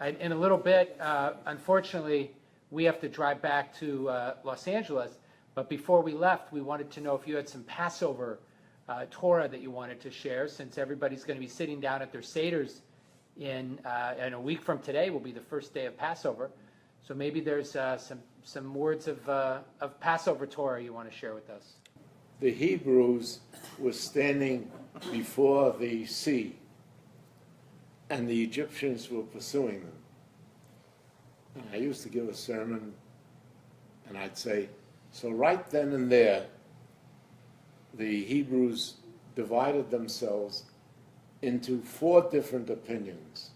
In a little bit, unfortunately, we have to drive back to Los Angeles. But before we left, we wanted to know if you had some Passover Torah that you wanted to share, since everybody's going to be sitting down at their Seders in a week from today will be the first day of Passover. So maybe there's some words of Passover Torah you want to share with us. The Hebrews were standing before the sea, and the Egyptians were pursuing them. And I used to give a sermon, and I'd say, so right then and there, the Hebrews divided themselves into 4 different opinions.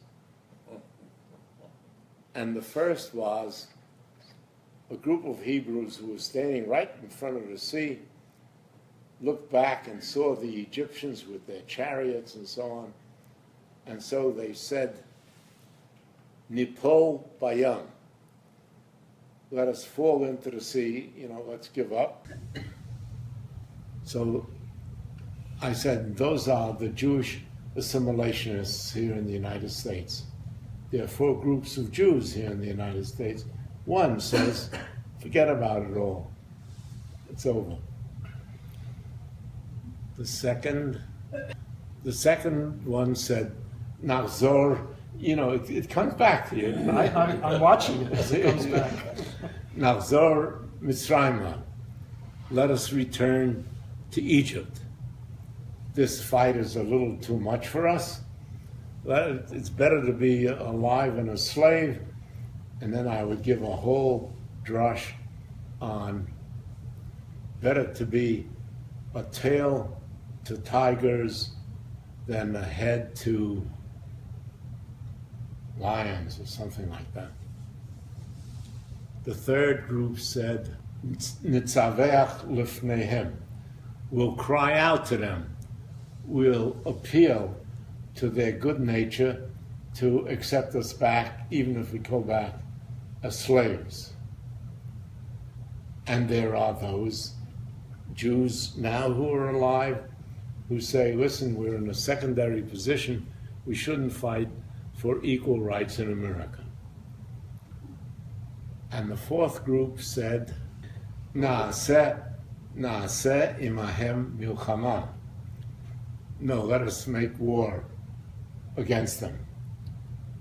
And the first was a group of Hebrews who were standing right in front of the sea, looked back and saw the Egyptians with their chariots and so on. And so they said, Nipol bayam, let us fall into the sea, let's give up. So I said, those are the Jewish assimilationists here in the United States. There are 4 groups of Jews here in the United States. One says, forget about it all. It's over. The second one said, Nachzor, it comes back to you. I'm watching it as it comes back. Nachzor Mitzrayma, let us return to Egypt. This fight is a little too much for us. It's better to be alive and a slave. And then I would give a whole drush on better to be a tail to tigers than a head to lions or something like that. The third group said, Nitzaveach lifnehem, we'll cry out to them, we'll appeal to their good nature to accept us back, even if we go back as slaves. And there are those Jews now who are alive who say, listen, we're in a secondary position, we shouldn't fight for equal rights in America. And the fourth group said, Na'aseh imahem milchama. No, let us make war against them.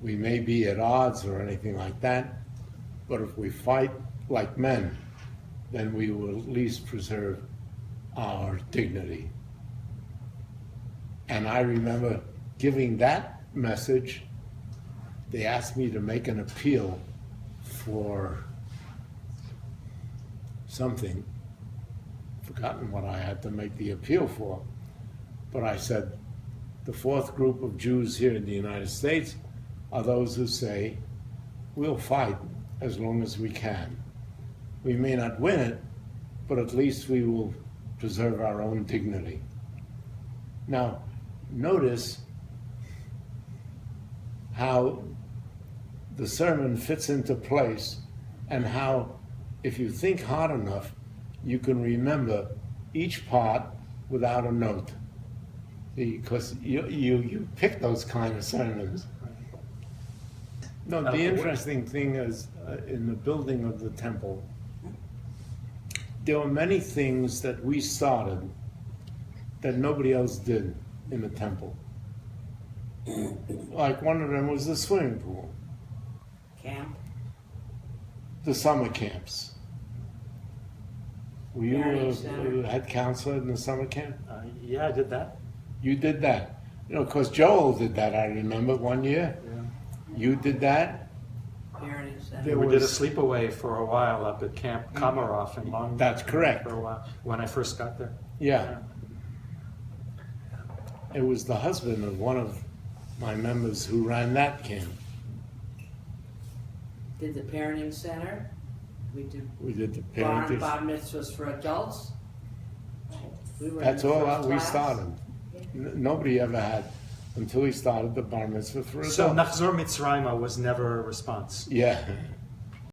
We may be at odds or anything like that, but if we fight like men, then we will at least preserve our dignity. And I remember giving that message. They asked me to make an appeal for something. Forgotten what I had to make the appeal for. But I said, the fourth group of Jews here in the United States are those who say, we'll fight as long as we can. We may not win it, but at least we will preserve our own dignity. Now, notice how the sermon fits into place and how, if you think hard enough, you can remember each part without a note. Because you pick those kind of sermons. No, the interesting thing is, in the building of the temple, there were many things that we started that nobody else did in the temple. Like one of them was the swimming pool. Camp? The summer camps. Were you head counselor in the summer camp? Yeah, I did that. You did that. Because Joel did that, I remember, one year. Yeah. You did that. Parenting center. We did a sleepaway for a while up at Camp Komarov in Long. That's correct. For a while, when I first got there. Yeah. It was the husband of one of my members who ran that camp. Did the parenting center. We did the bar parenting. mitzvahs for adults. That's all we started. Nobody ever had, until we started the bar mitzvah for adults. So Nachzor Mitzrayma was never a response. Yeah.